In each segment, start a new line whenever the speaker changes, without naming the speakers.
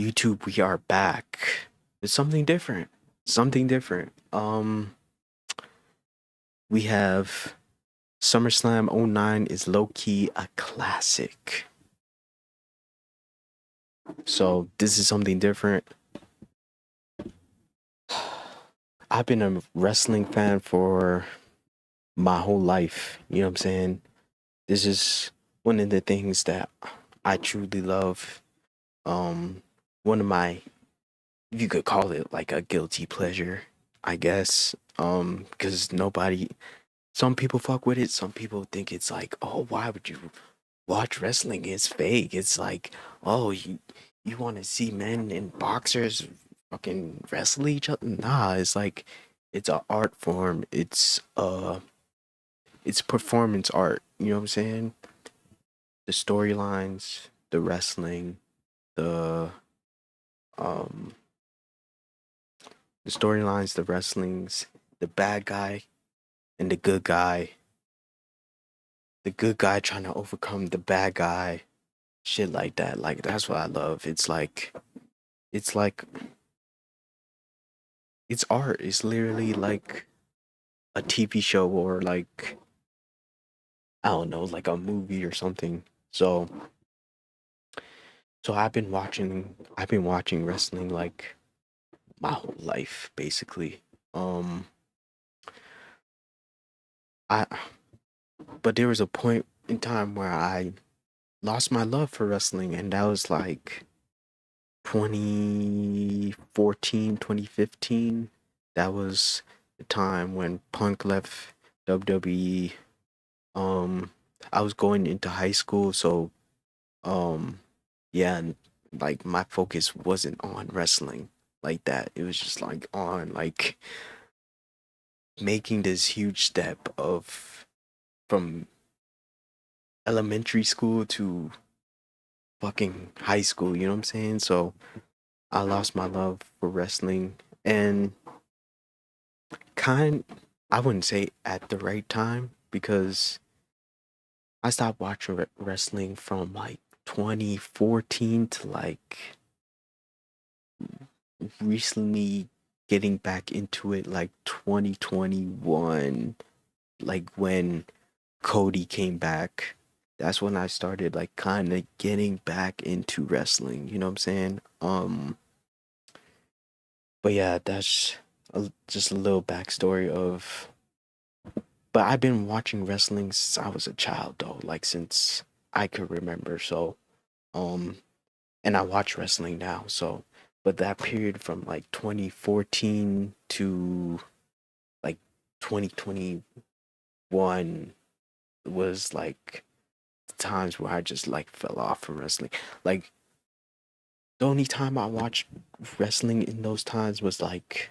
YouTube, we are back. It's something different. Something different. We have SummerSlam '09 is low key a classic. So this is something different. I've been a wrestling fan for my whole life. You know what I'm saying? This is one of the things that I truly love. Um, One of my, you could call it like a guilty pleasure, I guess. Because some people fuck with it. Some people think it's like, oh, why would you watch wrestling? It's fake. It's like, oh, you want to see men and boxers fucking wrestle each other? Nah, it's like it's an art form. It's performance art. You know what I'm saying? The storylines, the wrestling, the um the storylines, the wrestlings, the bad guy and the good guy trying to overcome the bad guy, shit like that. Like that's what I love. It's like it's art. It's literally like a TV show or like I don't know, like a movie or something. So I've been watching wrestling like my whole life basically. Um I but there was a point in time where I lost my love for wrestling and that was like 2014, 2015. That was the time when Punk left WWE. Um, I was going into high school, so um, yeah, and like my focus wasn't on wrestling like that. It was just like on like making this huge step of from elementary school to fucking high school. You know what I'm saying? So I lost my love for wrestling and kind I wouldn't say at the right time because I stopped watching wrestling from like 2014 to like recently getting back into it like 2021, like when Cody came back. That's when I started like kind of getting back into wrestling, you know what I'm saying? But yeah, that's just a little backstory of. But I've been watching wrestling since I was a child, though, like since I could remember. So, um, and I watch wrestling now. So, but that period from like 2014 to like 2021 was like the times where I just like fell off from wrestling. Like the only time I watched wrestling in those times was like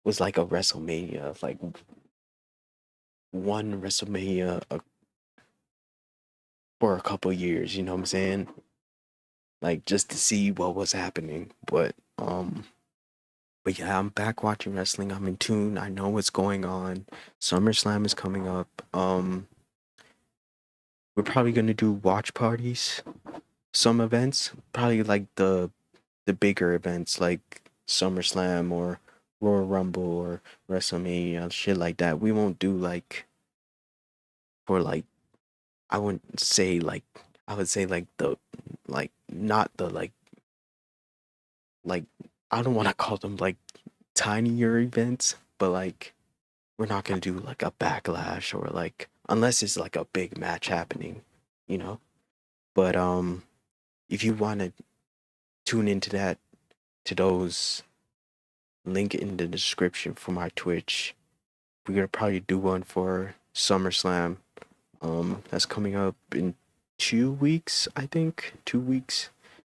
a WrestleMania, like one WrestleMania for a couple years. You know what I'm saying? Like just to see what was happening. But yeah, I'm back watching wrestling. I'm in tune. I know what's going on. SummerSlam is coming up. We're probably gonna do watch parties. Some events, probably like the bigger events like SummerSlam or Royal Rumble or WrestleMania, shit like that. We won't do like for like I wouldn't say like I would say like the like not the like I don't want to call them like tinier events, but like we're not gonna do like a backlash or like unless it's like a big match happening, you know. But if you want to tune into that to those, link in the description for my Twitch. We're gonna probably do one for SummerSlam. That's coming up in 2 weeks, I think. 2 weeks.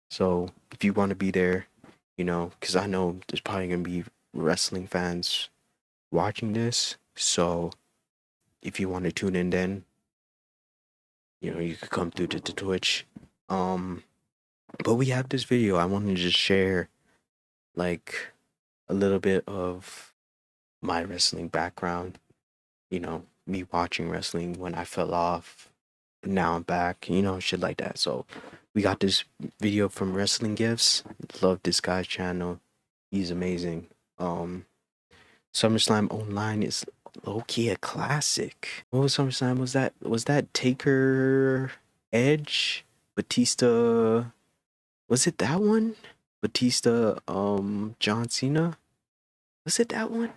So if you want to be there, you know, because I know there's probably gonna be wrestling fans watching this. So if you want to tune in, then you know you could come through to the Twitch. Um, but we have this video. I wanted to just share like a little bit of my wrestling background. You know, me watching wrestling when I fell off. Now I'm back. You know, shit like that. So We got this video from Wrestling Gifts. Love this guy's channel. He's amazing. SummerSlam Online is low-key a classic. What was SummerSlam? Was that Taker, Edge, Batista? Was it that one? Batista, John Cena? Was it that one?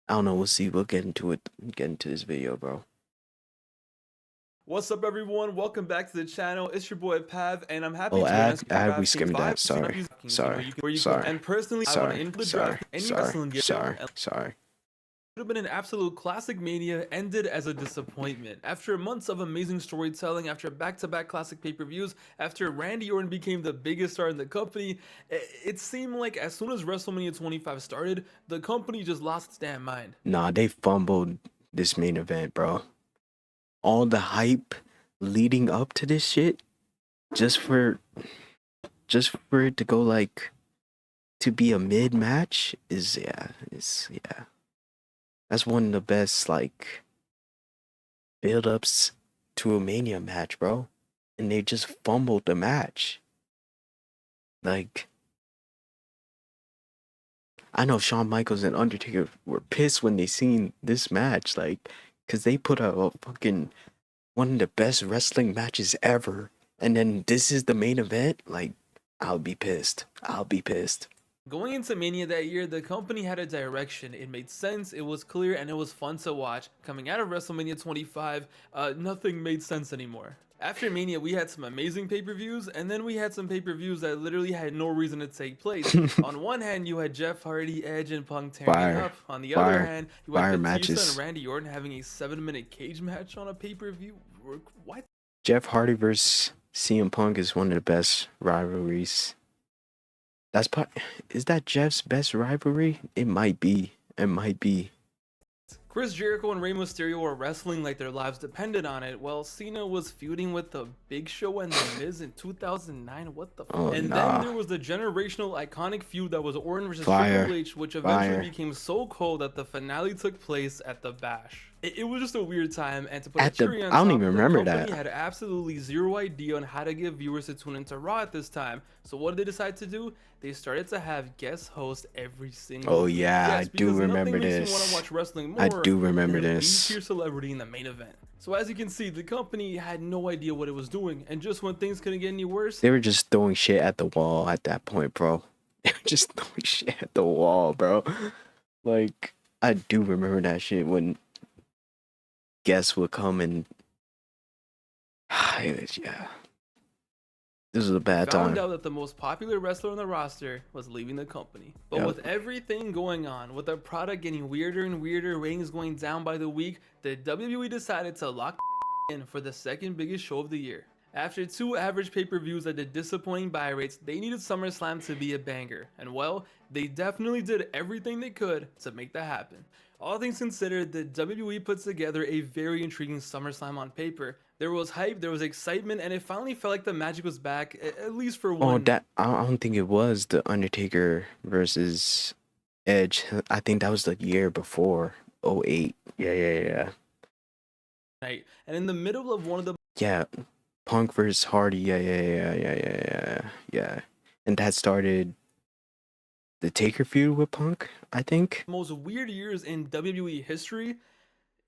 I don't know. We'll see. We'll get into it. Get into this video, bro.
What's up, everyone? Welcome back to the channel. It's your boy Pav, and I'm happy
Oh,
to
ad, we skimmed that. Sorry.
And personally, I want to input the draft any wrestling gift.
Sorry.
Would have been an absolute classic mania, ended as a disappointment. After months of amazing storytelling, after back-to-back classic pay-per-views, after Randy Orton became the biggest star in the company, it seemed like as soon as WrestleMania 25 started, the company just lost its damn mind.
Nah, they fumbled this main event, bro. All the hype leading up to this shit, just for it to go like to be a mid-match is that's one of the best like build-ups to a Mania match, bro. And they just fumbled the match. Like, I know Shawn Michaels and Undertaker were pissed when they seen this match, like, cause they put out a fucking one of the best wrestling matches ever, and then this is the main event. Like, I'll be pissed.
Going into Mania that year, the company had a direction. It made sense, it was clear, and it was fun to watch. Coming out of WrestleMania 25, nothing made sense anymore. After Mania, we had some amazing pay-per-views, and then we had some pay-per-views that literally had no reason to take place. On one hand, you had Jeff Hardy, Edge, and Punk tearing it up. On the other hand, you had Batista and Randy Orton having a 7-minute cage match on a pay-per-view. What?
Jeff Hardy versus CM Punk is one of the best rivalries. Is that Jeff's best rivalry? It might be.
Chris Jericho and Rey Mysterio were wrestling like their lives depended on it, while Cena was feuding with The Big Show and The Miz in 2009. What the fuck? Then there was the generational iconic feud that was Orton versus Triple H, which eventually became so cold that the finale took place at the Bash. It was just a weird time, and to put a cherry on top,
I don't even remember
the company had absolutely zero idea on how to get viewers to tune into Raw at this time. So what did they decide to do? They started to have guest hosts every single
week. I do remember this.
Want to watch wrestling more,
I do remember this.
B-tier celebrity in the main event. So as you can see, the company had no idea what it was doing, and just when things couldn't get any worse,
they were just throwing shit at the wall at that point, bro. They were just throwing shit at the wall, bro. Like, I do remember that shit when guests would come and yeah. This was a bad time.
Found out that the most popular wrestler on the roster was leaving the company. But with everything going on, with the product getting weirder and weirder, ratings going down by the week, the WWE decided to lock in for the second biggest show of the year. After 2 average pay-per-views that did disappointing buy rates, they needed SummerSlam to be a banger. And well, they definitely did everything they could to make that happen. All things considered, the WWE put together a very intriguing SummerSlam on paper. There was hype, there was excitement, and it finally felt like the magic was back, at least for one.
I don't think it was the Undertaker versus Edge. I think that was the year before, 08. Yeah.
Right, and in the middle of one of the
Punk versus Hardy. Yeah. And that started the Taker feud with Punk, I think.
Most weird years in WWE history,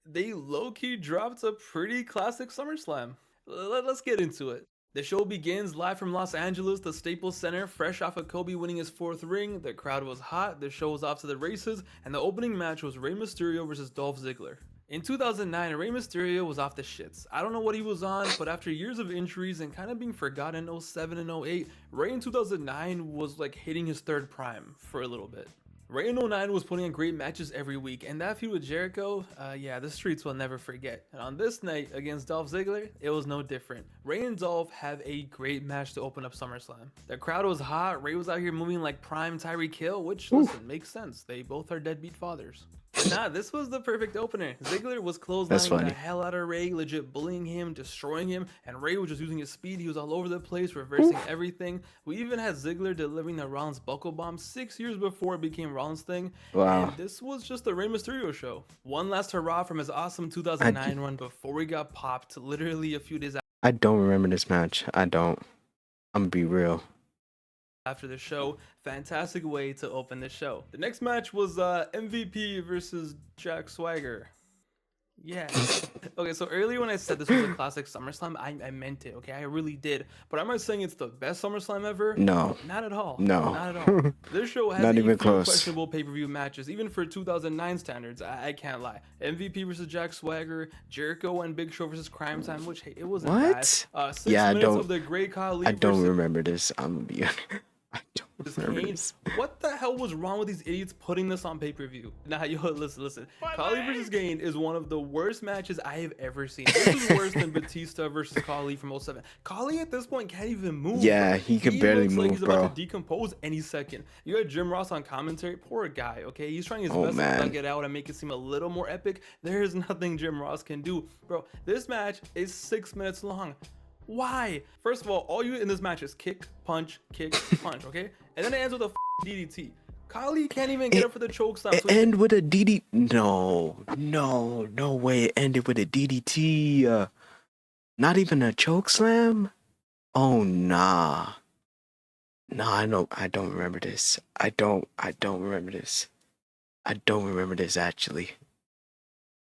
they low-key dropped a pretty classic SummerSlam. Let's get into it. The show begins live from Los Angeles, the Staples Center, fresh off of Kobe winning his 4th ring. The crowd was hot, the show was off to the races, and the opening match was Rey Mysterio versus Dolph Ziggler. In 2009, Rey Mysterio was off the shits. I don't know what he was on, but after years of injuries and kind of being forgotten in 07 and 08, Rey in 2009 was like hitting his 3rd prime for a little bit. Rey in 09 was putting on great matches every week, and that feud with Jericho, the streets will never forget. And on this night against Dolph Ziggler, it was no different. Rey and Dolph have a great match to open up SummerSlam. The crowd was hot, Rey was out here moving like prime Tyreek Hill, which, listen, makes sense. They both are deadbeat fathers. Nah, this was the perfect opener. Ziggler was clotheslining the hell out of Rey, legit bullying him, destroying him, and Rey was just using his speed. He was all over the place, reversing everything. We even had Ziggler delivering the Rollins buckle bomb 6 years before it became Rollins' thing. Wow. And this was just the Rey Mysterio show. One last hurrah from his awesome 2009 run before he got popped literally a few days after.
I don't remember this match. I don't. I'm gonna be real.
After the show, fantastic way to open the show. The next match was MVP versus Jack Swagger. Yeah. Okay, so earlier when I said this was a classic SummerSlam, I meant it, okay? I really did. But am I saying it's the best SummerSlam ever?
No.
Not at all.
No.
Not at all. This show has
Not
a
even
few
close.
questionable pay-per-view matches, even for 2009 standards. I can't lie. MVP versus Jack Swagger, Jericho and Big Show versus Crime Time, which, hey, it wasn't bad. 6
Yeah,
minutes of the Great Khali
I don't
versus
remember this. I'm gonna be honest. I don't remember
Kane.
this.
What the hell was wrong with these idiots putting this on pay-per-view? Nah, yo, listen. Khali versus Kane is one of the worst matches I have ever seen. This is worse than Batista versus Khali from 07. Khali at this point can't even move.
Yeah, he can barely
looks like
move,
he's about
bro.
to decompose any second. You got Jim Ross on commentary. Poor guy, okay? He's trying his
Oh,
best
man.
to thug it out and make it seem a little more epic. There is nothing Jim Ross can do. Bro, this match is 6 minutes long. Why? First of all you in this match is kick, punch, okay? And then it ends with a DDT. Khali can't even get up for the choke slam.
It end with a DDT. No way. It ended with a DDT. Not even a choke slam. Oh nah. Nah, I don't remember this. I don't remember this. I don't remember this actually.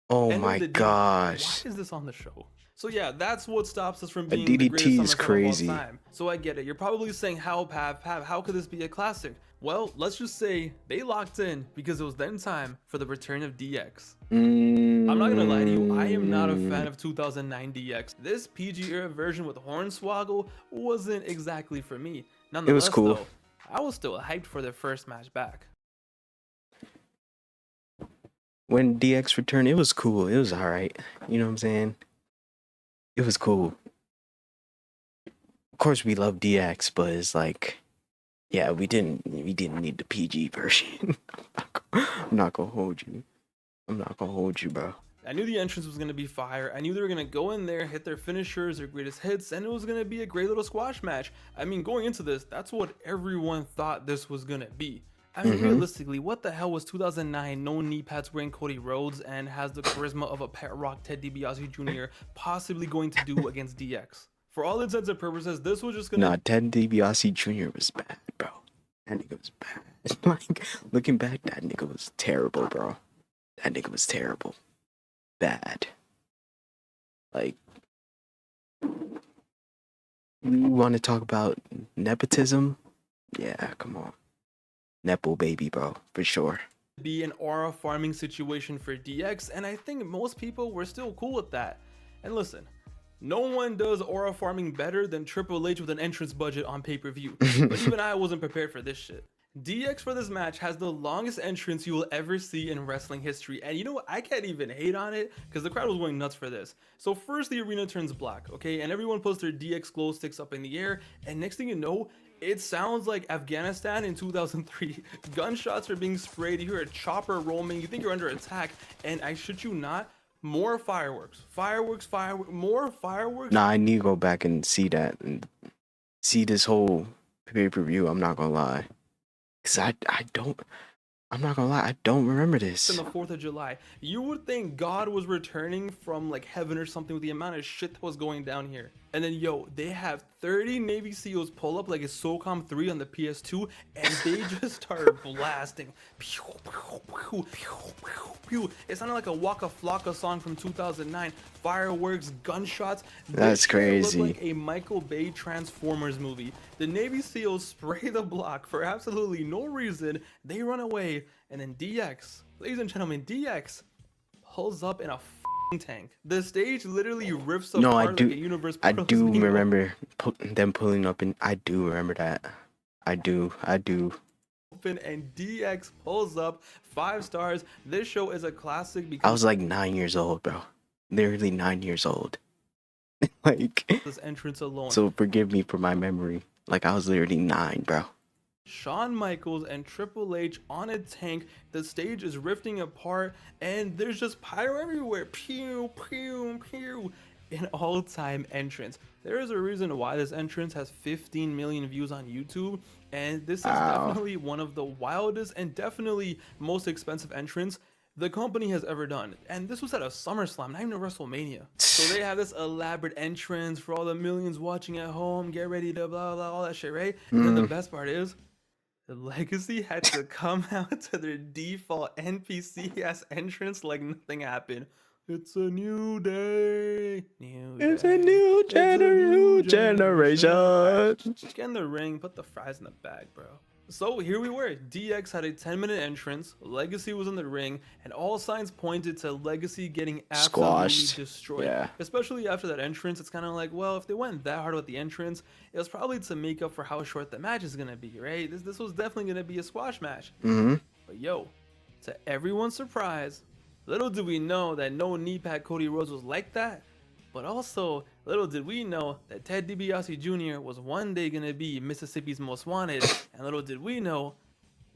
Oh
And
my
with the DDT.
gosh.
Why is this on the show? So yeah, that's what stops us from being
DDT
the greatest
is
SummerSlam
crazy.
of all time. So I get it. You're probably saying, how could this be a classic? Well, let's just say they locked in because it was then time for the return of DX. I'm not gonna lie to you, I am not a fan of 2009 DX. This PG era version with Hornswoggle wasn't exactly for me. Nonetheless,
It was cool.
though, I was still hyped for their first match back.
When DX returned, it was cool. It was alright. You know what I'm saying? It was cool. Of course we love DX, but it's like, yeah, we didn't need the PG version. I'm not gonna hold you. I'm not gonna hold you, bro.
I knew the entrance was going to be fire. I knew they were going to go in there, hit their finishers, their greatest hits, and it was going to be a great little squash match. I mean, going into this, that's what everyone thought this was going to be. I mean, realistically, what the hell was 2009 no knee pads wearing Cody Rhodes and has the charisma of a pet rock Ted DiBiase Jr. possibly going to do against DX? For all intents and purposes, this was just going to...
Nah, Ted DiBiase Jr. was bad, bro. That nigga was bad. Like, looking back, that nigga was terrible, bro. That nigga was terrible. Bad. Like, you want to talk about nepotism? Yeah, come on. Nepo baby, bro, for sure.
be an aura farming situation for DX, and I think most people were still cool with that. And listen, no one does aura farming better than Triple H with an entrance budget on pay-per-view, but even I wasn't prepared for this shit. DX for this match has the longest entrance you will ever see in wrestling history, and you know what, I can't even hate on it because the crowd was going nuts for this. So first the arena turns black, okay, and everyone puts their DX glow sticks up in the air, and next thing you know, it sounds like Afghanistan in 2003. Gunshots are being sprayed, you hear a chopper roaming, you think you're under attack, and I shit you not, more fireworks. More fireworks.
Nah, I need to go back and see that and see this whole pay-per-view. I'm not gonna lie. Cause I'm not gonna lie, I don't remember this.
On the 4th of July. You would think God was returning from like heaven or something with the amount of shit that was going down here. And then yo, they have 30 Navy SEALs pull up like it's SOCOM 3 on the PS2 and they just start blasting. Pew, pew, pew, pew, pew, pew. It sounded like a Waka Flocka song from 2009. Fireworks, gunshots.
That's crazy.
Looked like a Michael Bay Transformers movie. The Navy SEALs spray the block for absolutely no reason. They run away, and then DX, ladies and gentlemen, DX pulls up in a tank. The stage literally rips apart.
No, I
like
do.
a universe
I
portal is
do
being
remember them pulling up, and I do remember that. I do.
open, and DX pulls up 5 stars. This show is a classic because
I was like 9 years old, bro. Literally 9 years old. Like,
this entrance alone.
so forgive me for my memory. Like, I was literally 9, bro.
Shawn Michaels and Triple H on a tank. The stage is rifting apart, and there's just pyro everywhere. Pew, pew, pew. An all-time entrance. There is a reason why this entrance has 15 million views on YouTube, and this is definitely one of the wildest and definitely most expensive entrants. the company has ever done. And this was at a SummerSlam, not even a WrestleMania. So they have this elaborate entrance for all the millions watching at home. Get ready to blah, blah, all that shit, right? And then the best part is, the Legacy had to come out to their default NPC ass entrance like nothing happened. It's a new day.
It's a new generation.
Just get in the ring, put the fries in the bag, bro. So here we were. DX had a 10-minute entrance, Legacy was in the ring, and all signs pointed to Legacy getting absolutely destroyed.
Yeah.
Especially after that entrance, it's kind of like, well, if they went that hard with the entrance, it was probably to make up for how short the match is going to be, right? This was definitely going to be a squash match. But yo, to everyone's surprise, little did we know that no knee pad Cody Rhodes was like that. But also, little did we know that Ted DiBiase Jr. was one day going to be Mississippi's Most Wanted. And little did we know,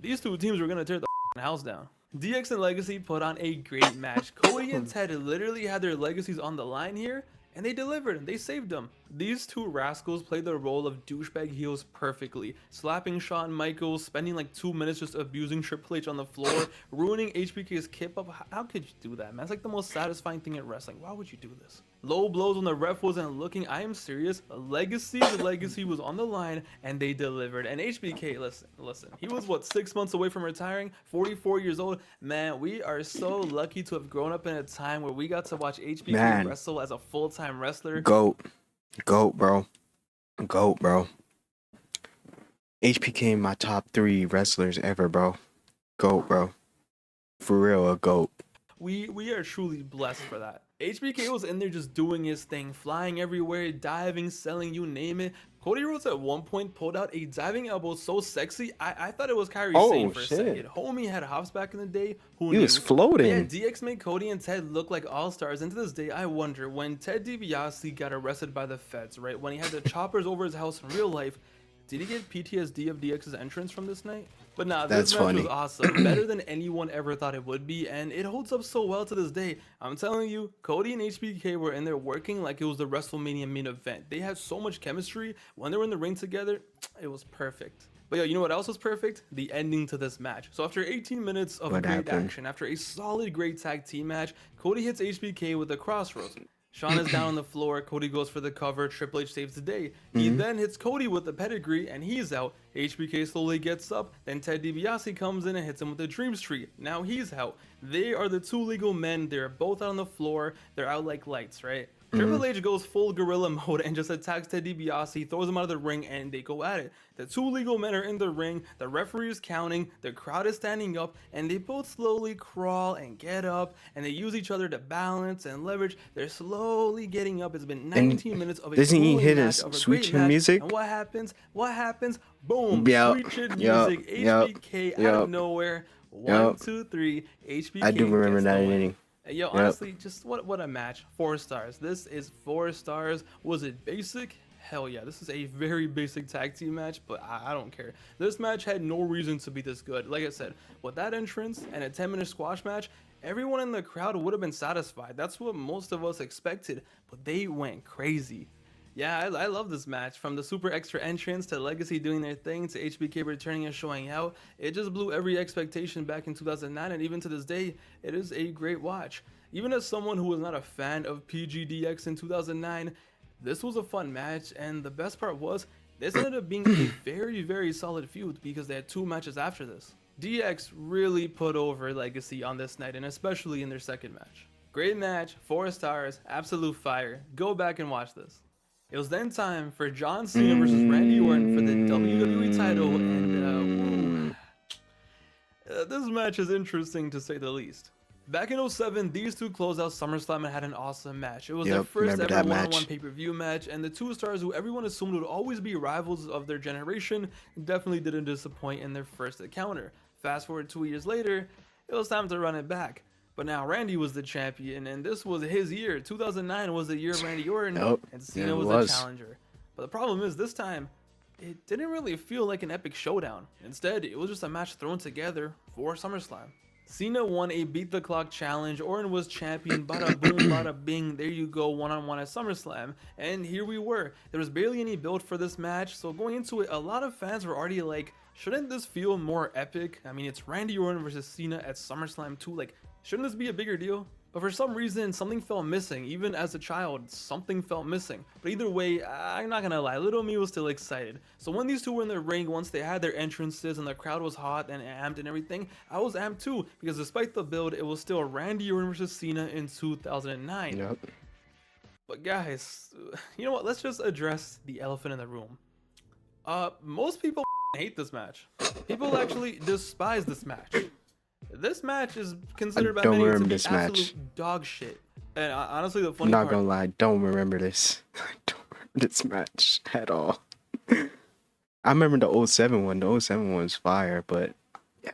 these two teams were going to tear the house down. DX and Legacy put on a great match. Cody and Ted literally had their legacies on the line here, and they delivered. They saved them. These two rascals played the role of douchebag heels perfectly, slapping Shawn Michaels, spending like 2 minutes just abusing Triple H on the floor, ruining HBK's kip up. How could you do that, man? It's like the most satisfying thing in wrestling. Why would you do this? Low blows when the ref wasn't looking. I am serious. The legacy was on the line, and they delivered. And HBK, listen. He was, what, 6 months away from retiring? 44 years old. Man, we are so lucky to have grown up in a time where we got to watch HBK wrestle as a full-time wrestler.
Goat, bro. HBK my top 3 wrestlers ever, bro. Goat, bro. For real, a goat.
We are truly blessed for that. HBK was in there just doing his thing, flying everywhere, diving, selling, you name it. Cody Rhodes at one point pulled out a diving elbow so sexy, I thought it was Kyrie Sane for a second. Homie had hops back in the day. Who knew?
Was floating.
Yeah, DX made Cody and Ted look like all-stars. And to this day, I wonder, when Ted DiBiase got arrested by the feds, right? When he had the choppers over his house in real life, did he get PTSD of DX's entrance from this night? But nah, this match was awesome. Better than anyone ever thought it would be, and it holds up so well to this day. I'm telling you, Cody and HBK were in there working like it was the WrestleMania main event. They had so much chemistry. When they were in the ring together, it was perfect. But yo, you know what else was perfect? The ending to this match. So after 18 minutes of great action, after a solid, great tag team match, Cody hits HBK with a crossroads. Shawn is down on the floor. Cody goes for the cover. Triple H saves the day. He then hits Cody with the pedigree, and he's out. HBK slowly gets up. Then Ted DiBiase comes in and hits him with the Dream Street. Now he's out. They are the two legal men. They're both out on the floor. They're out like lights, right? Triple H goes full gorilla mode and just attacks Ted DiBiase, throws him out of the ring, and they go at it. The two legal men are in the ring, the referee is counting, the crowd is standing up, and they both slowly crawl and get up, and they use each other to balance and leverage. They're slowly getting up. It's been 19 minutes of a
doesn't he hit
his
sweet chin music?
And what happens? Boom, sweet chin music, HBK out of nowhere. 1, 2, 3, HBK.
I do remember that inning.
Yo, honestly, just what a match. 4 stars. This is 4 stars. Was it basic? Hell yeah. This is a very basic tag team match, but I don't care. This match had no reason to be this good. Like I said, with that entrance and a 10-minute squash match, everyone in the crowd would have been satisfied. That's what most of us expected, but they went crazy. Yeah, I love this match. From the super extra entrance to Legacy doing their thing to HBK returning and showing out, it just blew every expectation back in 2009, and even to this day, it is a great watch. Even as someone who was not a fan of PGDX in 2009, this was a fun match, and the best part was, this ended up being a very, very solid feud because they had 2 matches after this. DX really put over Legacy on this night, and especially in their second match. Great match, 4 stars, absolute fire. Go back and watch this. It was then time for John Cena versus Randy Orton for the WWE title, and this match is interesting to say the least. Back in 2007, these two closed out SummerSlam and had an awesome match. It was their first ever one-on-one pay-per-view match, and the 2 stars who everyone assumed would always be rivals of their generation definitely didn't disappoint in their first encounter. Fast forward 2 years later, it was time to run it back. But now Randy was the champion, and this was his year. 2009 was the year of Randy Orton, and Cena was the challenger. But the problem is, this time, it didn't really feel like an epic showdown. Instead, it was just a match thrown together for SummerSlam. Cena won a beat the clock challenge. Orton was champion. Bada boom, bada bing. There you go, one-on-one at SummerSlam. And here we were. There was barely any build for this match, so going into it, a lot of fans were already like, shouldn't this feel more epic? I mean, it's Randy Orton versus Cena at SummerSlam 2. Like, Shouldn't this be a bigger deal? But for some reason, something felt missing. Even as a child, something felt missing. But either way, I'm not gonna lie, little me was still excited. So when these two were in the ring, once they had their entrances and the crowd was hot and amped and everything, I was amped too. Because despite the build, it was still Randy Orton versus Cena in 2009.
Yep.
But guys, you know what? Let's just address the elephant in the room. Most people hate this match. People actually despise this match. This match is considered by many to be absolute dog shit. And honestly, the funny part...
I'm not gonna lie, don't remember this. I don't remember this match at all. I remember the 07 one. The 07 one was fire, but yeah,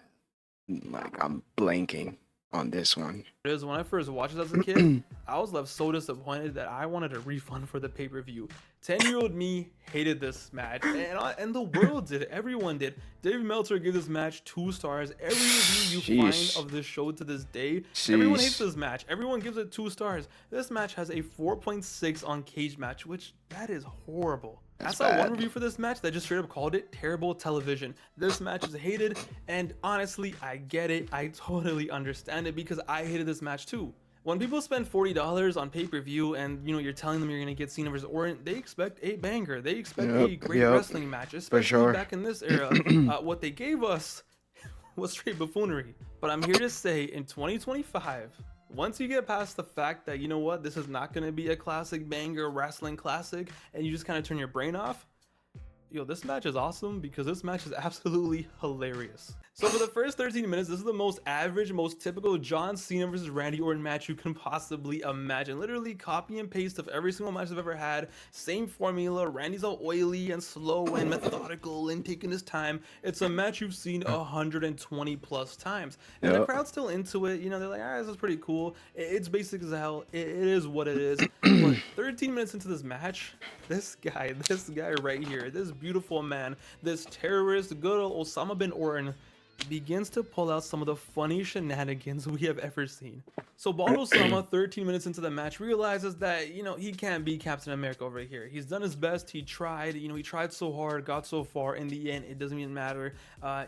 like I'm blanking on this one.
It is when I first watched it as a kid, I was left so disappointed that I wanted a refund for the pay-per-view. 10-year-old me hated this match, and the world did. Everyone did. Dave Meltzer gave this match 2 stars. Every review you find of this show to this day, everyone hates this match. Everyone gives it 2 stars. This match has a 4.6 on Cage Match, which that is horrible. I saw one review for this match that just straight up called it terrible television. This match is hated, and honestly, I get it. I totally understand it because I hated this match too. When people spend $40 on pay-per-view and you're telling them you're gonna get Cena versus Orton, they expect a banger. They expect a great wrestling match, especially back in this era. What they gave us was straight buffoonery. But I'm here to say, in 2025, once you get past the fact that this is not gonna be a classic banger wrestling classic, and you just kind of turn your brain off, this match is awesome because this match is absolutely hilarious. So for the first 13 minutes, this is the most average, most typical John Cena versus Randy Orton match you can possibly imagine. Literally copy and paste of every single match I've ever had. Same formula. Randy's all oily and slow and methodical and taking his time. It's a match you've seen 120 plus times. And the crowd's still into it. They're like, this is pretty cool. It's basic as hell. It is what it is. But 13 minutes into this match, this guy right here, this beautiful man, this terrorist, good old Osama bin Orton, begins to pull out some of the funniest shenanigans we have ever seen. So Bald Osama, 13 minutes into the match, realizes that, he can't be Captain America over here. He's done his best. He tried, he tried so hard, got so far. In the end, it doesn't even matter.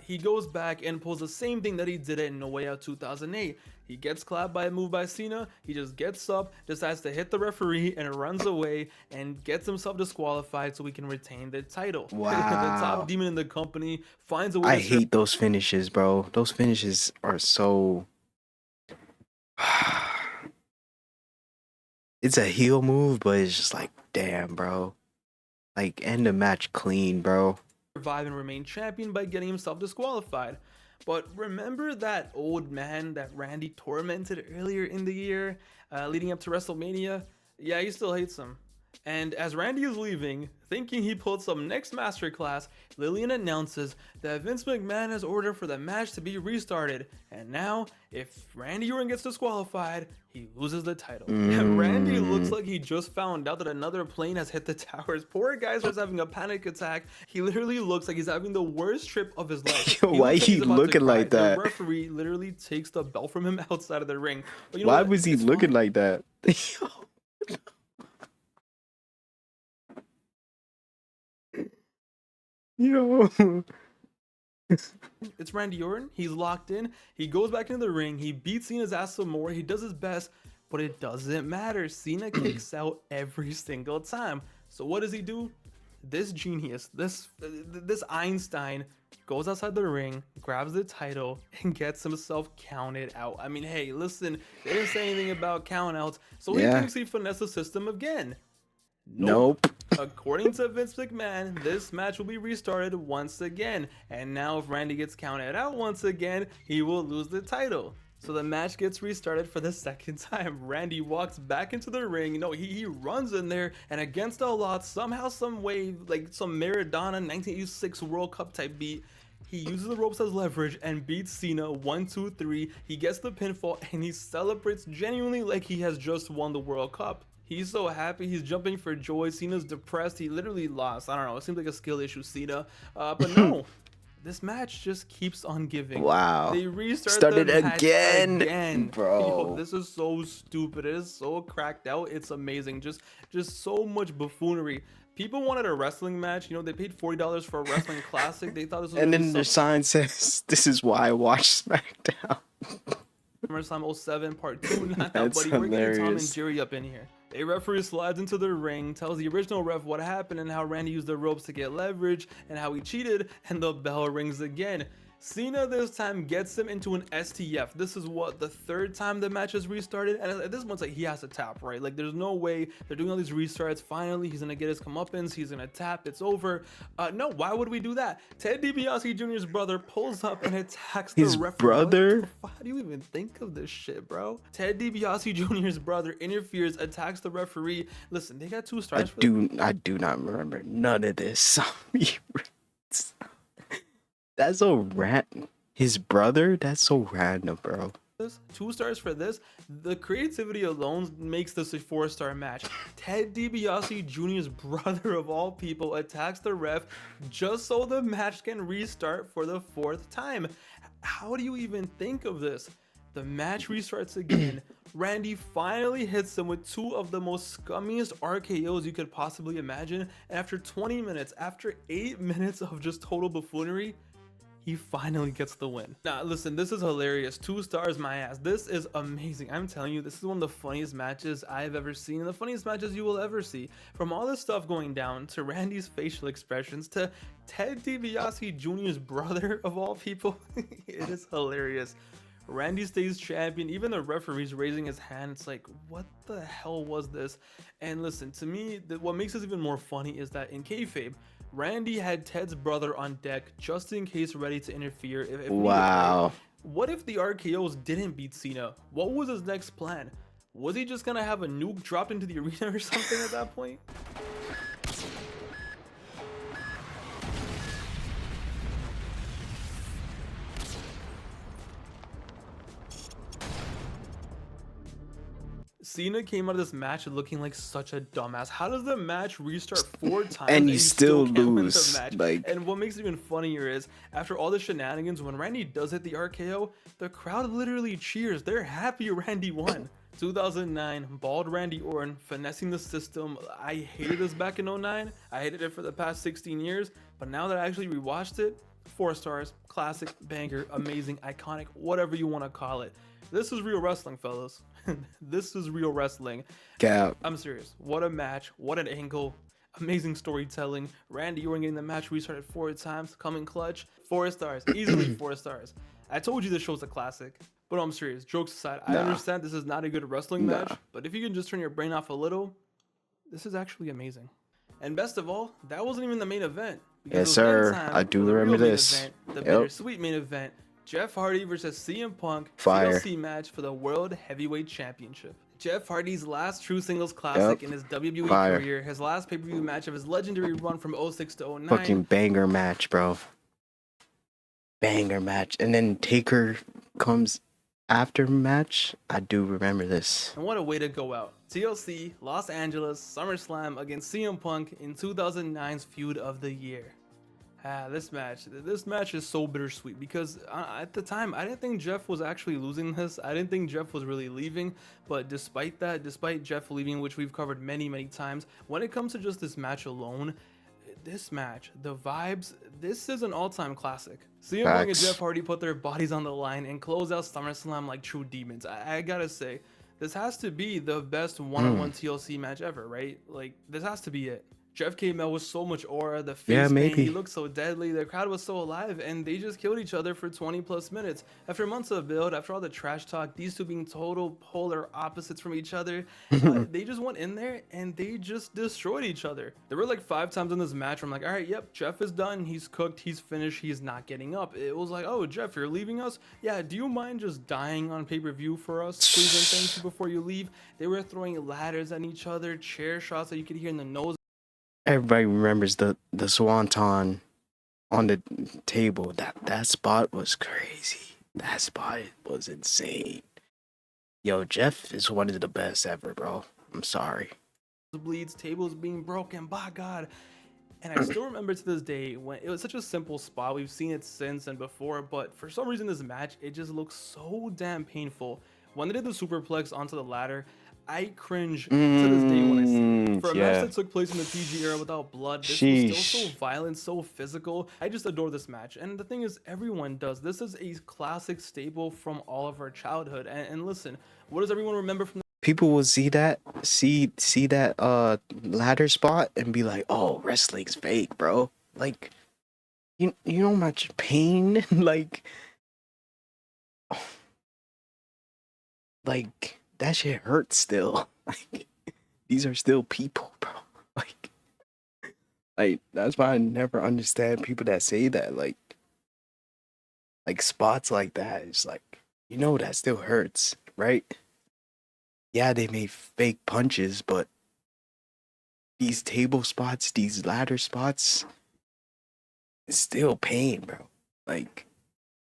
He goes back and pulls the same thing that he did in No Way Out 2008. He gets clapped by a move by Cena. He just gets up, decides to hit the referee, and runs away and gets himself disqualified so he can retain the title.
Wow.
The top demon in the company finds a way.
I hate those finishes, bro. Those finishes are so... It's a heel move, but it's just like, damn, bro. Like, end the match clean, bro.
Survive and remain champion by getting himself disqualified. But remember that old man that Randy tormented earlier in the year, leading up to WrestleMania? Yeah, he still hates him. And as Randy is leaving, thinking he pulled some next masterclass, Lillian announces that Vince McMahon has ordered for the match to be restarted. And now, if Randy Orton gets disqualified, he loses the title. And Randy looks like he just found out that another plane has hit the towers. Poor guy starts having a panic attack. He literally looks like he's having the worst trip of his life.
Why he looking like that?
The referee literally takes the belt from him outside of the ring. But
why was he looking like that?
It's Randy Orton. He's locked in. He goes back into the ring. He beats Cena's ass some more. He does his best, but it doesn't matter. Cena kicks out every single time. So what does he do? This genius, this Einstein, goes outside the ring, grabs the title, and gets himself counted out. I mean, hey, listen, they didn't say anything about countouts, so he thinks he finessed the system again. Nope. According to Vince McMahon, this match will be restarted once again. And now if Randy gets counted out once again, he will lose the title. So the match gets restarted for the second time. Randy walks back into the ring. He runs in there, and against all odds, somehow, some way, like some Maradona 1986 World Cup type beat, he uses the ropes as leverage and beats Cena 1, 2, 3. He gets the pinfall, and he celebrates genuinely like he has just won the World Cup. He's so happy. He's jumping for joy. Cena's depressed. He literally lost. I don't know. It seems like a skill issue, Cena. But no. This match just keeps on giving.
Wow.
They restarted the match again.
Bro.
Yo, this is so stupid. It is so cracked out. It's amazing. Just so much buffoonery. People wanted a wrestling match. They paid $40 for a wrestling classic. They thought this was
and then their sign says, "This is why I watch SmackDown."
SummerSlam 07 Part 2. Not that,
That's
buddy. We're getting Tom and
hilarious.
Jerry up in here. A referee slides into the ring, tells the original ref what happened and how Randy used the ropes to get leverage and how he cheated, and the bell rings again. Cena this time gets him into an STF. This is what, the third time the match has restarted, and at this point, like, he has to tap, right? Like, there's no way they're doing all these restarts. Finally, he's gonna get his comeuppance. He's gonna tap. It's over. No, why would we do that? Ted DiBiase Jr.'s brother pulls up and attacks the
His
referee.
brother?
How do you even think of this shit, bro? Ted DiBiase Jr.'s brother interferes, attacks the referee. Listen, they got 2 stars.
I do not remember none of this. That's so random. His brother? That's so random, bro.
2 stars for this. The creativity alone makes this a 4-star match. Ted DiBiase Jr.'s brother of all people attacks the ref just so the match can restart for the 4th time. How do you even think of this? The match restarts again. Randy finally hits him with 2 of the most scummiest RKOs you could possibly imagine. And after 20 minutes, after 8 minutes of just total buffoonery, he finally gets the win. Now, listen, this is hilarious. 2 stars, my ass. This is amazing. I'm telling you, this is one of the funniest matches I've ever seen, and the funniest matches you will ever see. From all this stuff going down, to Randy's facial expressions, to Ted DiBiase Jr.'s brother of all people, it is hilarious. Randy stays champion. Even the referee's raising his hand. It's like, what the hell was this? And listen, to me, what makes this even more funny is that in kayfabe, Randy had Ted's brother on deck just in case ready to interfere if needed,
Wow.
right? What if the RKOs didn't beat Cena? What was his next plan? Was he just gonna have a nuke dropped into the arena or something at that point? Cena came out of this match looking like such a dumbass. How does the match restart 4 times
And you still
can't win the
lose?
match?
Like,
and what makes it even funnier is after all the shenanigans, when Randy does hit the RKO, the crowd literally cheers. They're happy Randy won. 2009, bald Randy Orton finessing the system. I hated this back in 09. I hated it for the past 16 years, but now that I actually rewatched it, 4 stars, classic, banger, amazing, iconic, whatever you want to call it. This is real wrestling, fellas. This is real wrestling.
Cap.
I'm serious. What a match. What an angle. Amazing storytelling. Randy Orton getting the match restarted 4 times. Coming clutch. 4 stars. Easily 4 stars. I told you this show's a classic. But I'm serious. Jokes aside, I understand this is not a good wrestling match. But if you can just turn your brain off a little, this is actually amazing. And best of all, that wasn't even the main event.
Yes, sir. I do remember this.
The bittersweet main event. Jeff Hardy versus CM Punk
Fire.
TLC match for the World Heavyweight Championship. Jeff Hardy's last true singles classic in his WWE career, his last pay-per-view match of his legendary run from 06 to 09.
Fucking banger match, bro. Banger match. And then Taker comes after match. I do remember this.
And what a way to go out. TLC, Los Angeles, SummerSlam against CM Punk in 2009's feud of the year. This match is so bittersweet because at the time I didn't think Jeff was actually losing this. I didn't think Jeff was really leaving, but despite Jeff leaving, which we've covered many times, when it comes to just this match alone, this match, the vibes, this is an all-time classic. CM Punk and Jeff Hardy put their bodies on the line and close out SummerSlam like true demons. I gotta say, this has to be the best one-on-one TLC match ever, right? Like, this has to be it. Jeff came out with so much aura, the face paint, he looked so deadly, the crowd was so alive, and they just killed each other for 20 plus minutes. After months of build, after all the trash talk, these two being total polar opposites from each other, they just went in there and they just destroyed each other. There were like 5 times in this match where I'm like, all right, yep, Jeff is done, he's cooked, he's finished, he's not getting up. It was like, oh, Jeff, you're leaving us? Yeah, do you mind just dying on pay-per-view for us, please and thank you before you leave? They were throwing ladders at each other, chair shots that you could hear in the nose.
Everybody remembers the swanton on the table. That spot was crazy. That spot was insane. Yo, Jeff is one of the best ever, bro. I'm sorry.
Bleeds, tables being broken, by God. And I still remember to this day when it was such a simple spot. We've seen it since and before, but for some reason this match, it just looks so damn painful. When they did the superplex onto the ladder, I cringe to this day when I see it. For a match
Yeah.
that took place in the PG era without blood, this was still so
Sheesh.
violent, so physical. I just adore this match. And the thing is, everyone does. This is a classic staple from all of our childhood. And listen, what does everyone remember from
People will see that ladder spot and be like, "Oh, wrestling's fake, bro." Like, you know how much pain like that shit hurts still. Like, these are still people, bro. Like, that's why I never understand people that say that. Like spots like that. It's like, that still hurts, right? Yeah, they made fake punches, but these table spots, these ladder spots, it's still pain, bro. Like,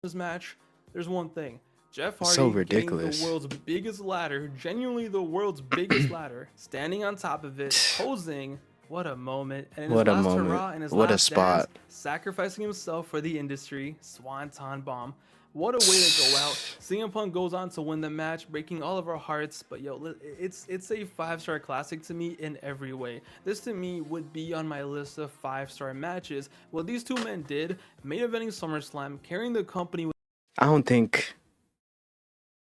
this match? There's one thing. Jeff
it's so
Hardy getting the
ridiculous.
world's biggest ladder, genuinely the world's biggest ladder, standing on top of it, posing. What a moment. And in his
What a
last
moment.
hurrah, in his
What a
last dance,
spot.
sacrificing himself for the industry, swanton bomb. What a way to go out. CM Punk goes on to win the match, breaking all of our hearts. But yo, it's a 5-star classic to me in every way. This to me would be on my list of 5-star matches. What these two men did, main eventing SummerSlam, carrying the company with
I don't think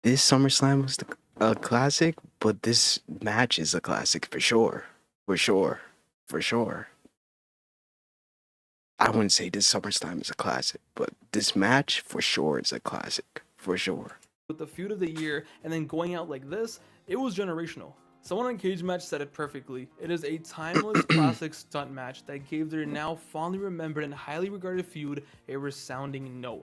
this SummerSlam was a classic, but this match is a classic for sure. For sure. For sure. I wouldn't say this SummerSlam is a classic, but this match for sure is a classic. For sure.
the feud of the year and then going out like this, it was generational. Someone on Cage Match said it perfectly. It is a timeless classic stunt match that gave their now fondly remembered and highly regarded feud a resounding no.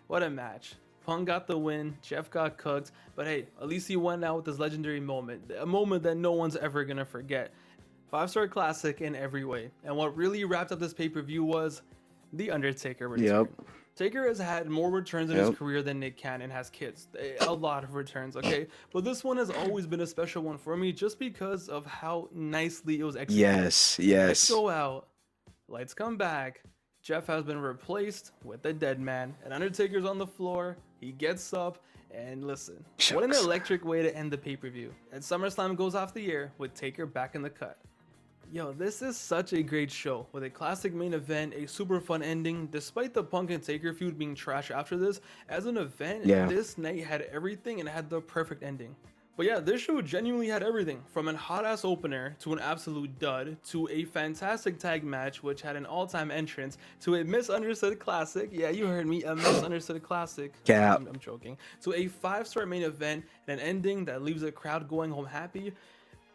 What a match. Punk got the win, Jeff got cooked, but hey, at least he went out with this legendary moment, a moment that no one's ever gonna forget. 5-star classic in every way. And what really wrapped up this pay-per-view was The Undertaker return.
Yep.
Taker has had more returns in his
Yep.
career than Nick Cannon has kids. A lot of returns, okay? But this one has always been a special one for me just because of how nicely it was executed.
Yes.
Lights
Yes.
go out, lights come back. Jeff has been replaced with the dead man, and Undertaker's on the floor. He gets up, and listen, what an
Shucks.
electric way to end the pay-per-view. And SummerSlam goes off the air with Taker back in the cut. Yo, this is such a great show with a classic main event, a super fun ending. Despite the Punk and Taker feud being trash after this, as an event,
Yeah.
this night had everything and had the perfect ending. But yeah, this show genuinely had everything from an hot ass opener to an absolute dud to a fantastic tag match which had an all-time entrance to a misunderstood classic. Yeah, you heard me, a misunderstood classic.
Cap.
I'm joking. To a 5-star main event and an ending that leaves the crowd going home happy.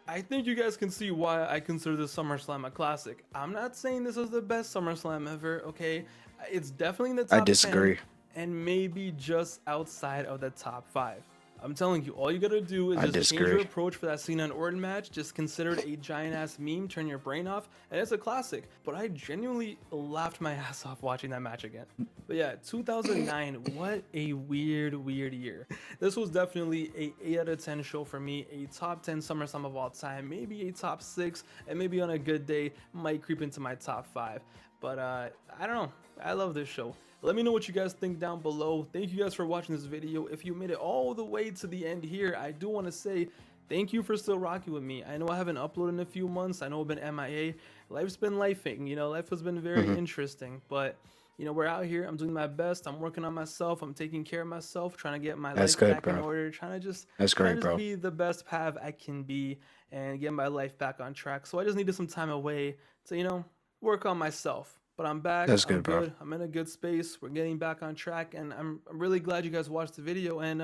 I think you guys can see why I consider this SummerSlam a classic. I'm not saying this is the best SummerSlam ever, okay? It's definitely in the top
I disagree.
10 and maybe just outside of the top 5. I'm telling you, all you gotta do is
I
just change your
disagree.
approach for that Cena and Orton match. Just consider it a giant ass meme, turn your brain off, and it's a classic. But I genuinely laughed my ass off watching that match again. But yeah, 2009, what a weird year. This was definitely a 8 out of 10 show for me, a top 10 SummerSlam of all time, maybe a top 6, and maybe on a good day might creep into my top 5. But I don't know, I love this show. Let me know what you guys think down below. Thank you guys for watching this video. If you made it all the way to the end here, I do want to say thank you for still rocking with me. I know I haven't uploaded in a few months. I know I've been MIA. Life's been lifing, life has been very interesting, but we're out here. I'm doing my best. I'm working on myself. I'm taking care of myself, trying to get my
That's
life
good,
back in
bro.
order, trying to just
That's great, bro.
be the best Pav I can be and get my life back on track. So I just needed some time away to, work on myself. But I'm back.
That's
I'm
good, bro.
good. I'm in a good space. We're getting back on track, and I'm really glad you guys watched the video. And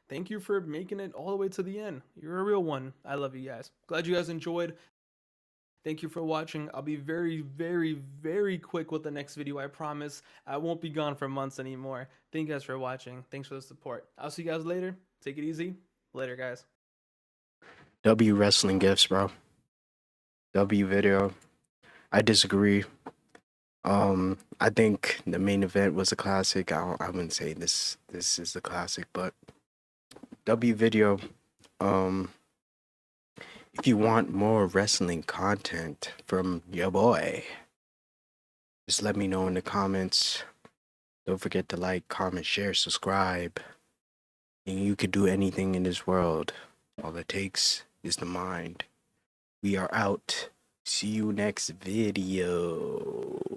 thank you for making it all the way to the end. You're a real one. I love you guys. Glad you guys enjoyed. Thank you for watching. I'll be very quick with the next video. I promise. I won't be gone for months anymore. Thank you guys for watching. Thanks for the support. I'll see you guys later. Take it easy. Later, guys.
W wrestling gifts, bro. W video. I disagree. I think the main event was a classic. I wouldn't say this is a classic, but W video. If you want more wrestling content from your boy, just let me know in the comments. Don't forget to like, comment, share, subscribe. And you could do anything in this world. All it takes is the mind. We are out. See you next video.